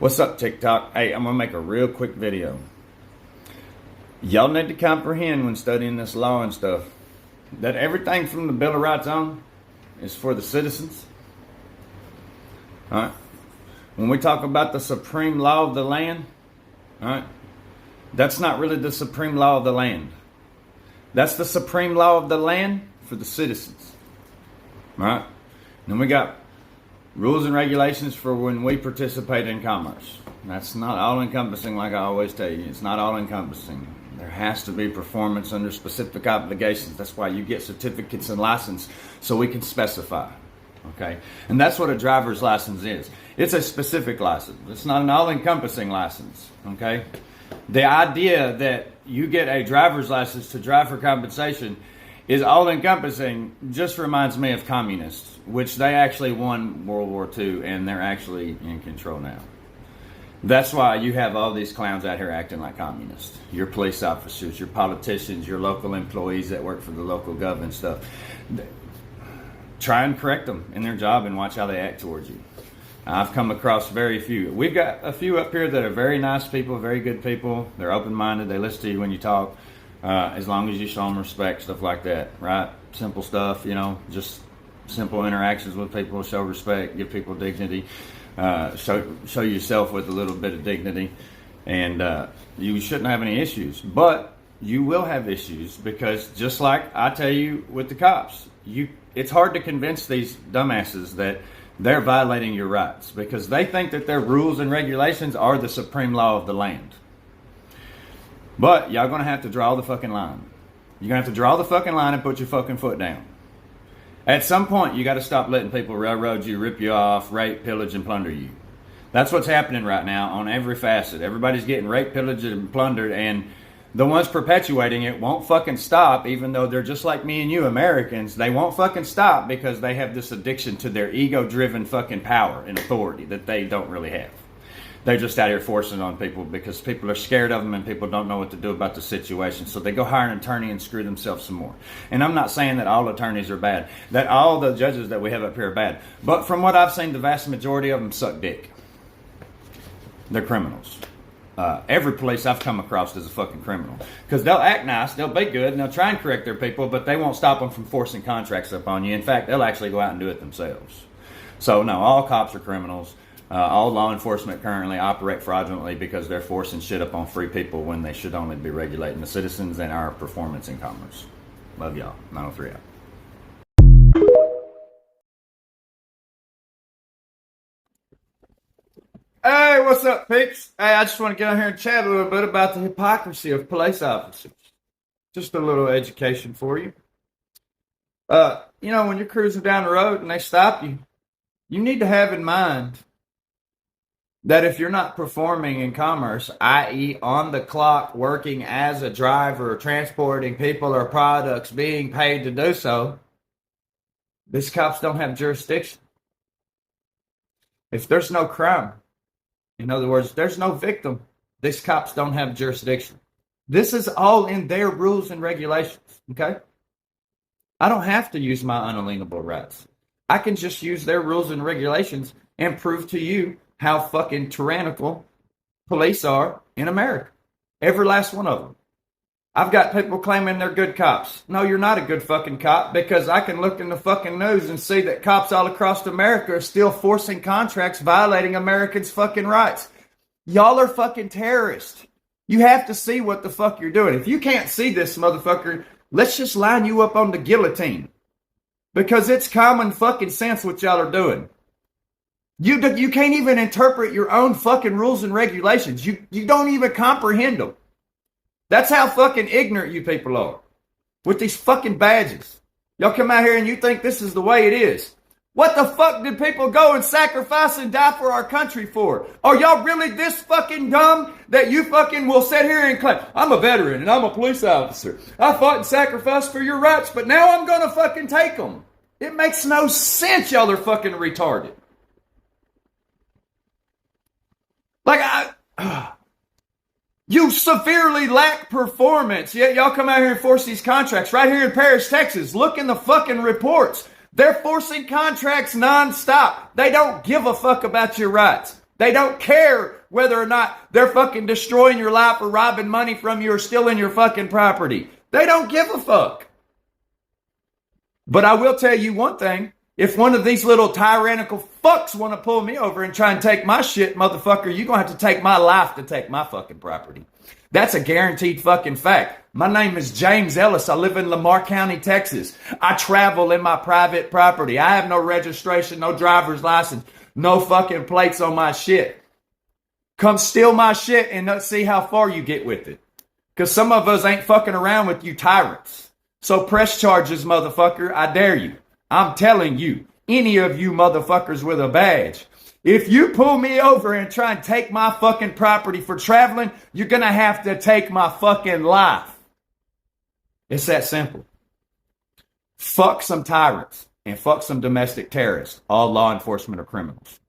What's up, TikTok? Hey, I'm going to make a real quick video. Y'all need to comprehend when studying this law and stuff that everything from the Bill of Rights on is for the citizens. All right? When we talk about the supreme law of the land, all right, that's not really the supreme law of the land. That's the supreme law of the land for the citizens. All right? Then we got rules and regulations for when we participate in commerce. That's not all-encompassing like I always tell you. It's not all-encompassing. There has to be performance under specific obligations. That's why you get certificates and license so we can specify. Okay? And that's what a driver's license is. It's a specific license. It's not an all-encompassing license. Okay? The idea that you get a driver's license to drive for compensation is all-encompassing just reminds me of communists, which they actually won World War II, and they're actually in control now. That's why you have all these clowns out here acting like communists. Your police officers, your politicians, your local employees that work for the local government stuff. Try and correct them in their job and watch how they act towards you. I've come across very few. We've got a few up here that are very nice people, very good people. They're open-minded. They listen to you when you talk. As long as you show them respect, stuff like that, right? Simple stuff, you know, just simple interactions with people, show respect, give people dignity, show yourself with a little bit of dignity, and you shouldn't have any issues. But you will have issues because just like I tell you with the cops, it's hard to convince these dumbasses that they're violating your rights because they think that their rules and regulations are the supreme law of the land. But y'all gonna have to draw the fucking line. You're gonna have to draw the fucking line and put your fucking foot down. At some point, you gotta stop letting people railroad you, rip you off, rape, pillage, and plunder you. That's what's happening right now on every facet. Everybody's getting raped, pillaged, and plundered, and the ones perpetuating it won't fucking stop, even though they're just like me and you, Americans. They won't fucking stop because they have this addiction to their ego-driven fucking power and authority that they don't really have. They're just out here forcing it on people because people are scared of them and people don't know what to do about the situation. So they go hire an attorney and screw themselves some more. And I'm not saying that all attorneys are bad, that all the judges that we have up here are bad. But from what I've seen, the vast majority of them suck dick. They're criminals. Every police I've come across is a fucking criminal. Because they'll act nice, they'll be good, and they'll try and correct their people, but they won't stop them from forcing contracts up on you. In fact, they'll actually go out and do it themselves. So no, all cops are criminals. All law enforcement currently operate fraudulently because they're forcing shit up on free people when they should only be regulating the citizens and our performance in commerce. Love y'all. 903 out. Hey, what's up, peeps? Hey, I just want to get on here and chat a little bit about the hypocrisy of police officers. Just a little education for you. You know, when you're cruising down the road and they stop you, you need to have in mind that if you're not performing in commerce, i.e. on the clock, working as a driver, transporting people or products, being paid to do so, these cops don't have jurisdiction. If there's no crime, in other words, there's no victim, these cops don't have jurisdiction. This is all in their rules and regulations, okay? I don't have to use my unalienable rights. I can just use their rules and regulations and prove to you how fucking tyrannical police are in America. Every last one of them. I've got people claiming they're good cops. No, you're not a good fucking cop because I can look in the fucking news and see that cops all across America are still forcing contracts, violating Americans' fucking rights. Y'all are fucking terrorists. You have to see what the fuck you're doing. If you can't see this, motherfucker, let's just line you up on the guillotine. Because it's common fucking sense what y'all are doing. You can't even interpret your own fucking rules and regulations. You don't even comprehend them. That's how fucking ignorant you people are. With these fucking badges. Y'all come out here and you think this is the way it is. What the fuck did people go and sacrifice and die for our country for? Are y'all really this fucking dumb that you fucking will sit here and claim, I'm a veteran and I'm a police officer. I fought and sacrificed for your rights, but now I'm gonna fucking take them. It makes no sense. Y'all are fucking retarded. Like, you severely lack performance, yet y'all come out here and force these contracts right here in Paris, Texas. Look in the fucking reports. They're forcing contracts nonstop. They don't give a fuck about your rights. They don't care whether or not they're fucking destroying your life or robbing money from you or stealing your fucking property. They don't give a fuck. But I will tell you one thing. If one of these little tyrannical fucks want to pull me over and try and take my shit, motherfucker, you're going to have to take my life to take my fucking property. That's a guaranteed fucking fact. My name is James Ellis. I live in Lamar County, Texas. I travel in my private property. I have no registration, no driver's license, no fucking plates on my shit. Come steal my shit and let's see how far you get with it. Because some of us ain't fucking around with you tyrants. So press charges, motherfucker. I dare you. I'm telling you, any of you motherfuckers with a badge, if you pull me over and try and take my fucking property for traveling, you're going to have to take my fucking life. It's that simple. Fuck some tyrants and fuck some domestic terrorists. All law enforcement are criminals.